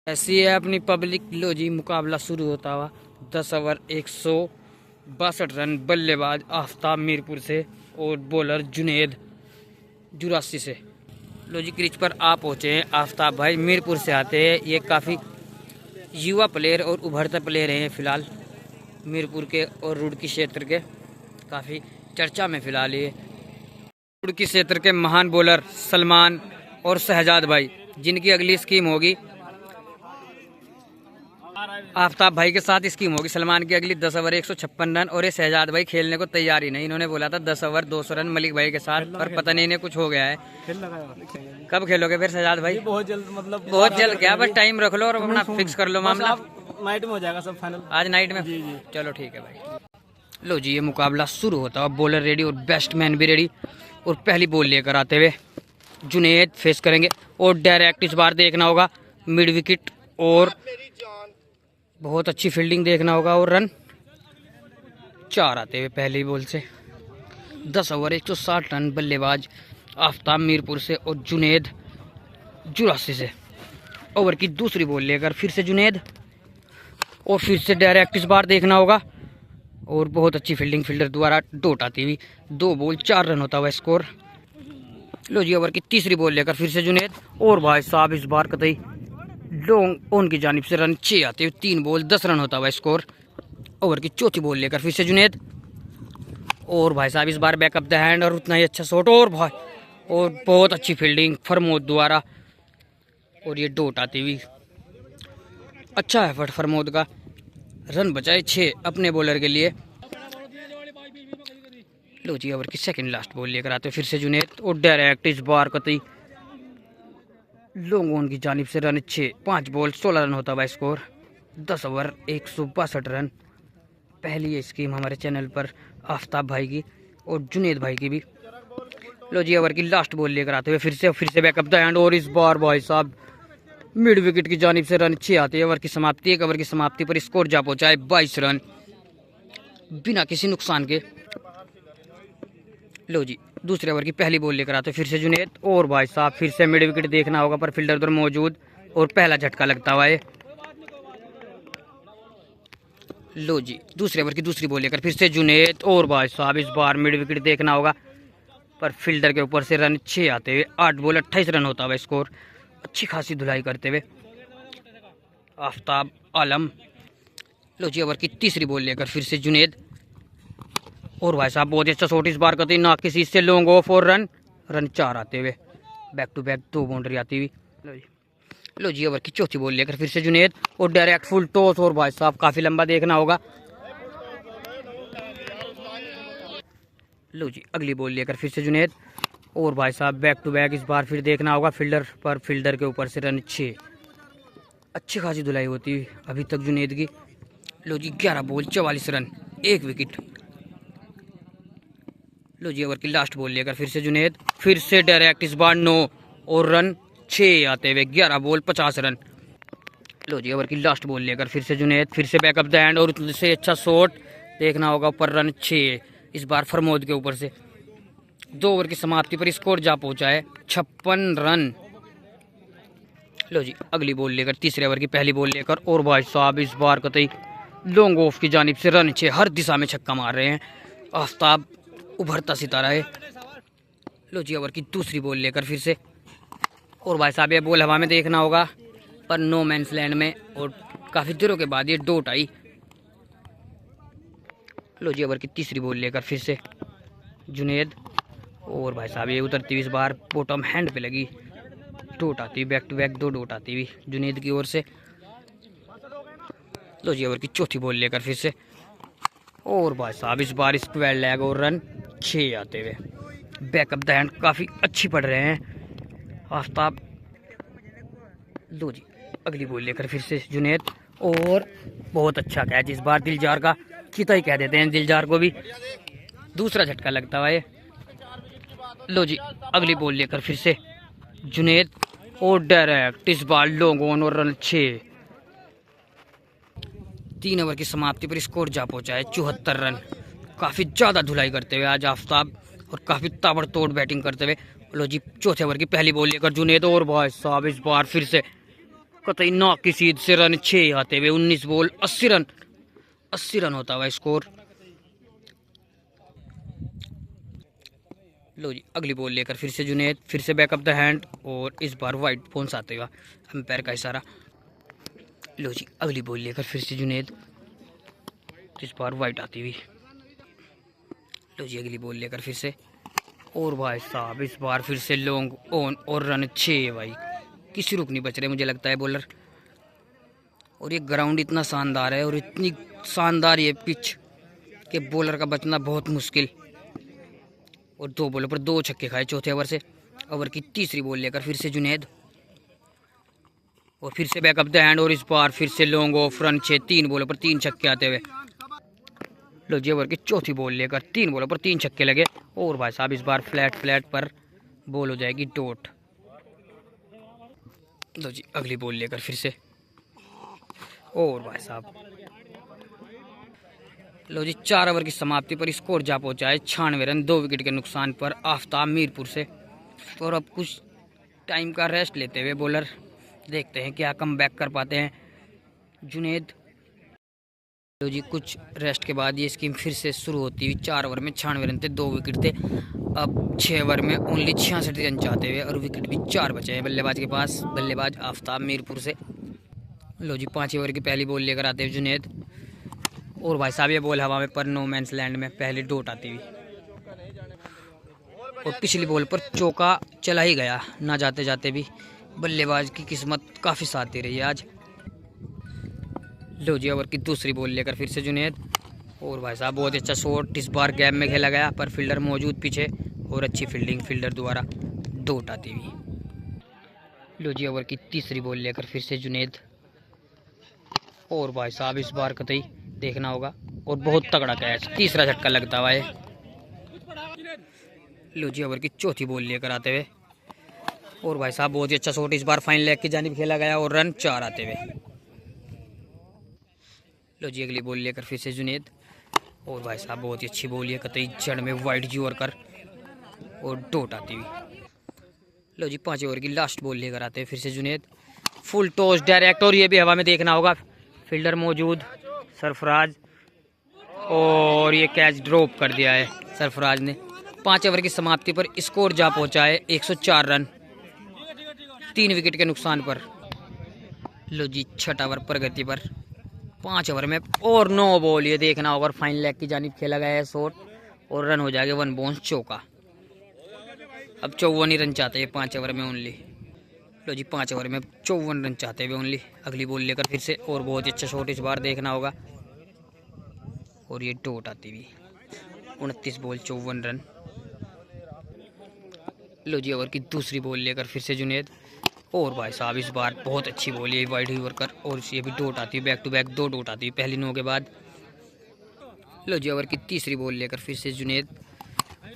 ऐसी है अपनी पब्लिक। लो जी, मुकाबला शुरू होता हुआ। 10 ओवर 162 रन। बल्लेबाज आफ्ताब मीरपुर से और बॉलर जुनेद जुरासी से। लो जी, क्रिच पर आ पहुँचे हैं आफ्ताब भाई। मीरपुर से आते हैं। ये काफ़ी युवा प्लेयर और उभरते प्लेयर हैं फिलहाल मीरपुर के और रुड़की क्षेत्र के। काफ़ी चर्चा में फिलहाल ये रुड़की क्षेत्र के महान बॉलर सलमान और शहजाद भाई, जिनकी अगली स्कीम होगी आफ्ताब भाई के साथ स्कीम होगी। सलमान की अगली 10 ओवर 156 रन। और ये शहजाद भाई खेलने को तैयार ही नहीं। इन्होंने बोला था 10 ओवर 200 रन मलिक भाई के साथ, पर पता नहीं इन्हें कुछ हो गया है। कब खेलोगे फिर शहजाद भाई? बहुत जल्द, मतलब बहुत जल्द क्या, बस टाइम रख लो और अपना फिक्स कर लो मामला। नाइट में हो जाएगा सब फाइनल। आज नाइट में? जी जी। चलो ठीक है भाई। लो जी, ये मुकाबला शुरू होता है। बॉलर रेडी और बैट्समैन भी रेडी। और पहली बॉल लेकर आते हुए जुनेद फेस करेंगे। और डायरेक्ट इस बार देखना होगा मिड विकेट और बहुत अच्छी फील्डिंग देखना होगा। और रन 4 आते हुए पहली बॉल से। 10 ओवर 160 रन। बल्लेबाज आफ्ताब मीरपुर से और जुनेद जुरासी से। ओवर की दूसरी बॉल लेकर फिर से जुनेद और फिर से डायरेक्ट इस बार देखना होगा। और बहुत अच्छी फील्डिंग फील्डर द्वारा डोट आती हुई। 2 बॉल 4 रन होता हुआ स्कोर। लो जी, ओवर की तीसरी बॉल लेकर फिर से जुनेद। और भाई साहब इस बार कतई लॉन्ग ऑन की जानिब से रन 6 आते हुए। 3 बॉल 10 रन होता हुआ स्कोर। ओवर की चौथी बॉल लेकर फिर से जुनेद। और भाई साहब इस बार बैकअप द हैंड और उतना ही अच्छा शॉट। और भाई और बहुत अच्छी फील्डिंग फरमोद द्वारा। और ये डोट आती हुई। अच्छा एफर्ट फरमोद का। रन बचाए 6 अपने बॉलर के लिए। लो जी, ओवर की सेकंड लास्ट बॉल लेकर आते फिर से जुनेद। और डायरेक्ट इस बार कतई लॉन्ग ऑन की जानिब से रन 6। 5 बॉल 16 रन होता हुआ स्कोर। 10 over 162 run. पहली ये स्कीम हमारे चैनल पर आफ्ताब भाई की और जुनेद भाई की भी। लो जी, ओवर की लास्ट बॉल लेकर आते हुए फिर से बैकअप द हैंड। और इस बार भाई साहब मिड विकेट की जानिब से रन 6 आते हैं। ओवर की समाप्ति, 1 ओवर की समाप्ति पर स्कोर जा पहुंचा है 22 रन बिना किसी नुकसान के। लो जी, दूसरे ओवर की पहली बॉल लेकर आते फिर से जुनेद। और भाई साहब फिर से मिड विकेट देखना होगा, पर फील्डर उधर मौजूद और पहला झटका लगता हुआ है। लो जी, दूसरे ओवर की दूसरी बॉल लेकर फिर से जुनेद। और भाई साहब इस बार मिड विकेट देखना होगा, पर फील्डर के ऊपर से रन 6 आते हुए। 8 बॉल 28 रन होता हुआ स्कोर। अच्छी खासी धुलाई करते हुए आफ्ताब आलम। लो जी, ओवर की तीसरी बॉल लेकर फिर से जुनेद। और भाई साहब बहुत अच्छा शॉट इस बार कतई ना किसी से लॉन्ग ऑफ। और रन 4 आते हुए। बैक टू बैक 2 बाउंड्री आती हुई। लो जी, ओवर की चौथी बॉल लेकर फिर से जुनेद। और डायरेक्ट फुल टॉस। और भाई साहब काफी लंबा देखना होगा। लो जी, अगली बॉल लेकर फिर से जुनेद। और भाई साहब बैक टू बैक इस बार फिर देखना होगा फील्डर पर। फील्डर के ऊपर से रन 6। अच्छी खासी धुलाई होती हुई अभी तक जुनेद की। लो जी, 11 बॉल 44 रन 1 विकेट। लो जी, ओवर की लास्ट बॉल लेकर फिर से जुनेद। फिर से डायरेक्ट इस बार 9 और रन 6 आते हुए। 11 बॉल 50 रन। लो जी, ओवर की लास्ट बॉल लेकर फिर से जुनेद। फिर से बैकअप द हैंड और उससे अच्छा शॉट देखना होगा ऊपर। रन 6 इस बार फरमोद के ऊपर से। 2 ओवर की समाप्ति पर स्कोर जा पहुंचा है 56 रन। लो जी, अगली बॉल लेकर तीसरे ओवर की पहली बॉल लेकर। और भाई साहब इस बार कतई लॉन्ग ऑफ की जानिब से रन 6। हर दिशा में छक्का मार रहे हैं। आफ्ताब उभरता सितारा है। लो जी, ओवर की दूसरी बॉल लेकर फिर से। और भाई साहब ये बॉल हवा में देखना होगा, पर नो मैंस लैंड में। और काफ़ी देरों के बाद ये डोट आई। लो जी, ओवर की तीसरी बॉल लेकर फिर से जुनेद। और भाई साहब ये उतरती हुई इस बार बॉटम हैंड पे लगी। डोट आती हुई बैक टू बैक 2 डोट आती हुई जुनेद की ओर से। लो जी, ओवर की चौथी बॉल लेकर फिर से। और भाई साहब इस बार स्क्वायर लेग और रन 6 आते हुए। बैकअप द हैंड काफ़ी अच्छी पड़ रहे हैं आफ्ताब। लो जी, अगली बॉल लेकर फिर से जुनेद। और बहुत अच्छा कैच इस बार दिलजार का। चीता ही कह देते हैं दिलजार को भी। दूसरा झटका लगता हुआ है। लो जी, अगली बॉल लेकर फिर से जुनेद। और डायरेक्ट इस बार लॉन्ग ऑन और रन 6। 3 ओवर की समाप्ति पर स्कोर जा पहुंचा है 74 रन। काफ़ी ज़्यादा धुलाई करते हुए आज आफ्ताब और काफ़ी ताबड़तोड़ बैटिंग करते हुए। लो जी, चौथे ओवर की पहली बॉल लेकर जुनेद। और भाई साहब इस बार फिर से कतई ना की सीध से रन 6 आते हुए 19 बॉल 80 रन। 80 रन होता हुआ स्कोर। लो जी अगली बॉल लेकर फिर से जुनेद, फिर से बैकअप द हैंड और इस बार वाइड पहुंच आते हुआ अंपायर का इशारा। लो जी अगली बॉल लेकर फिर से जुनेद, इस बार वाइड आती हुई। लो जी अगली बॉल लेकर फिर से, और भाई साहब इस बार फिर से लॉन्ग ऑन और रन 6 भाई। किसी रुक नहीं बच रहे मुझे लगता है बॉलर। और ये ग्राउंड इतना शानदार है और इतनी शानदार ये पिच कि बॉलर का बचना बहुत मुश्किल। और 2 बॉलों पर 2 छक्के खाए चौथे ओवर से। ओवर की तीसरी बॉल लेकर फिर से जुनेद, और फिर से बैकअप द हैंड और इस बार फिर से लॉन्ग ऑफ रन 6। 3 बॉलों पर 3 छक्के आते हुए। लो जी ओवर की चौथी बॉल लेकर 3 बॉलों पर 3 छक्के लगे। और भाई साहब इस बार फ्लैट पर बॉल हो जाएगी डॉट। लो जी अगली बॉल लेकर फिर से, और भाई साहब लो जी 4 ओवर की समाप्ति पर स्कोर जा पहुंचा है 96 रन 2 विकेट के नुकसान पर आफ्ताब मीरपुर से। और अब कुछ टाइम का रेस्ट लेते हुए बॉलर देखते हैं क्या कम बैक कर पाते हैं जुनेद। लो जी कुछ रेस्ट के बाद ये स्कीम फिर से शुरू होती हुई। 4 ओवर में 96 रन थे, 2 विकेट थे। अब 6 ओवर में ओनली 66 रन चाहते हुए और विकेट भी 4 बचे हैं बल्लेबाज के पास। बल्लेबाज आफ्ताब मीरपुर से। लो जी 5 ओवर की पहली बॉल लेकर आते हुए जुनेद, और भाई साहब ये बॉल हवा में पर नो मैंस लैंड में पहली डॉट आती हुई। और पिछली बॉल पर चौका चला ही गया ना जाते जाते भी। बल्लेबाज की किस्मत काफ़ी साथ दे रही है आज। लो जी ओवर की दूसरी बॉल लेकर फिर से जुनेद, और भाई साहब बहुत अच्छा शॉट इस बार गैप में खेला गया पर फील्डर मौजूद पीछे और अच्छी फील्डिंग फील्डर द्वारा डॉट आती हुई। लो जी ओवर की तीसरी बॉल लेकर फिर से जुनेद, और भाई साहब इस बार कतई देखना होगा और बहुत तगड़ा कैच, तीसरा झटका लगता हुआ है। लो जी ओवर की चौथी बॉल लेकर आते हुए, और भाई साहब बहुत ही अच्छा शॉट इस बार फाइन लेग की जानिब खेला गया और रन 4 आते हुए। लो जी अगली बॉल लेकर फिर से जुनेद, और भाई साहब बहुत ही अच्छी बॉल है कतई जड़ में वाइड जी ओवर कर और डॉट आती हुई। लो जी 5 ओवर की लास्ट बॉल लेकर आते हैं फिर से जुनेद, फुल टॉस डायरेक्ट, और ये भी हवा में देखना होगा फील्डर मौजूद सरफराज, और ये कैच ड्रॉप कर दिया है सरफराज ने। 5 ओवर की समाप्ति पर स्कोर जा पहुंचा है 104 रन 3 विकेट के नुकसान पर। लो जी 6 ओवर प्रगति पर 5 ओवर में और 9 बॉल ये देखना होगा। फाइन लेग की जानिब खेला गया है शॉट और रन हो जाएगा 1 बाउंस चौका। अब 54 ही रन चाहते हैं 5 ओवर में ओनली। लो जी 5 ओवर में 54 रन चाहते हुए ओनली। अगली बॉल लेकर फिर से, और बहुत ही अच्छा शॉट इस बार देखना होगा और ये डॉट आती हुई। 29 बॉल 54 रन। लो जी ओवर की दूसरी बॉल लेकर फिर से जुनेद, और भाई साहब इस बार बहुत अच्छी बॉल है वाइड ओवर कर, और ये भी डॉट आती है बैक टू बैक 2 डॉट आती है पहली 9 के बाद। लो जी ओवर की तीसरी बॉल लेकर फिर से जुनेद,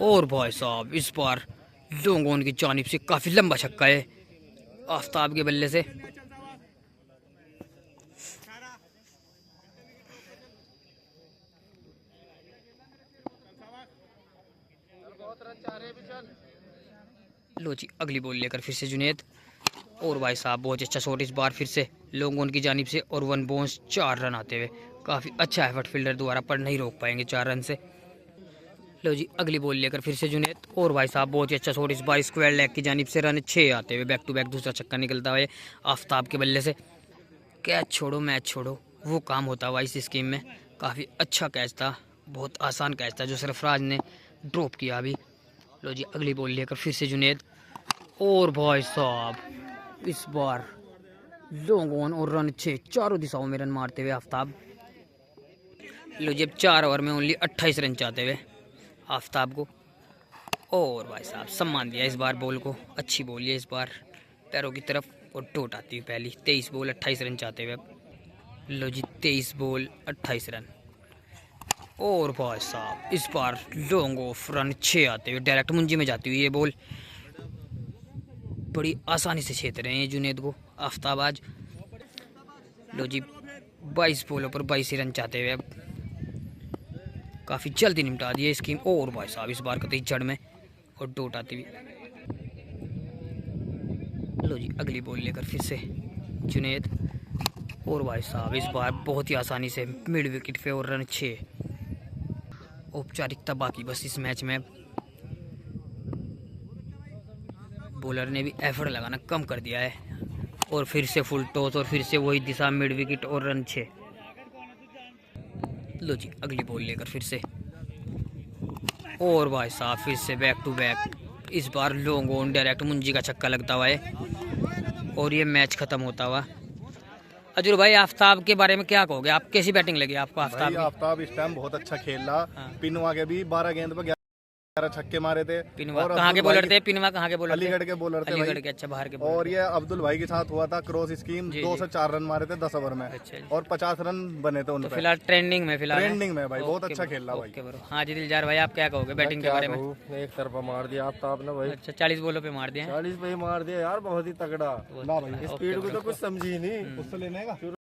और भाई साहब इस बार लॉन्ग ऑन की जानिब से काफ़ी लंबा छक्का है आफ्ताब के बल्ले से। लो जी अगली बॉल लेकर फिर से जुनेद, और भाई साहब बहुत अच्छा शॉट इस बार फिर से लॉन्ग ऑन की जानिब से और 1 बाउंस 4 रन आते हुए। काफ़ी अच्छा एफर्ट फील्डर द्वारा पर नहीं रोक पाएंगे 4 रन से। लो जी अगली बॉल लेकर फिर से जुनेद, और भाई साहब बहुत ही अच्छा शॉट इस बार स्क्वायर लेग की जानिब से रन 6 आते हुए बैक टू बैक दूसरा छक्का निकलता हुआ आफ्ताब के बल्ले से। कैच छोड़ो मैच छोड़ो वो काम होता हुआ इस स्कीम में। काफ़ी अच्छा कैच था, बहुत आसान कैच था जो सरफराज ने ड्रॉप किया अभी। लो जी अगली बॉल लेकर फिर से जुनेद, और भाई साहब इस बार लॉन्ग ऑन और रन 6 चारों दिशाओं में रन मारते हुए आफ्ताब। लो जी अब 4 ओवर में ओनली 28 रन चाहते हुए आफ्ताब को, और भाई साहब सम्मान दिया इस बार बॉल को। अच्छी बॉल है इस बार पैरों की तरफ और डॉट आती हुई पहली। 23 बॉल 28 रन चाहते हुए। लो जी 23 बॉल 28 रन, और भाई साहब इस बार लॉन्ग ऑफ रन 6 आते हुए डायरेक्ट मुंजी में जाती हुई ये बॉल। बड़ी आसानी से छेड़ रहे हैं जुनेद को आफ्ताब आज। लो जी 22 बॉलों पर 22 रन चाहते हुए अब काफ़ी जल्दी निपटा दिए स्कीम। और भाई साहब इस बार कतई जड़ में और डॉट आती हुई। लो जी अगली बॉल लेकर फिर से, जुनेद। और भाई साहब इस बार बहुत ही आसानी से मिड विकेट पे और रन 6। औपचारिकता बाकी बस इस मैच में। बॉलर ने भी एफर्ट लगाना कम कर दिया है और फिर से फुल टॉस और फिर से वही दिशा मिड विकेट और रन 6। लो जी अगली बॉल लेकर फिर से। और भाई साहब फिर से बैक टू बैक। इस बार लॉन्ग ऑन डायरेक्ट मुंजी का छक्का लगता हुआ है और ये मैच खत्म होता हुआ। अजूर भाई आफ्ताब के बारे में क्या कहोगे, आप कैसी बैटिंग लगी आपको आफ्ताब की? आफ्ताब इस टाइम बहुत अच्छा खेल रहा। पिनवा के भी 12 गेंद पे 11 छक्के मारे थे। पिनवा कहाँ के बॉलर थे? पिनवा कहाँ के बॉलर? अलीगढ़ के बॉलर थे। अलीगढ़ के, अच्छा बाहर के। और ये अब्दुल भाई के साथ हुआ था क्रॉस स्कीम। 2 से 4 रन मारे थे 10 ओवर में। अच्छा। और 50 रन बने थे उन पे। फिलहाल ट्रेंडिंग में ट्रेंडिंग में भाई बहुत अच्छा खेल रहा भाई। हाँ जी दिलजार भाई आप क्या कहोगे बैटिंग के बारे में? एक तरफा मार दिया आफ्ताब ने भाई। अच्छा 40 बॉलों पे मार दिए। 40 पे ही मार दिया यार, बहुत ही तगड़ा। स्पीड को तो कुछ समझी नहीं। उससे लेने का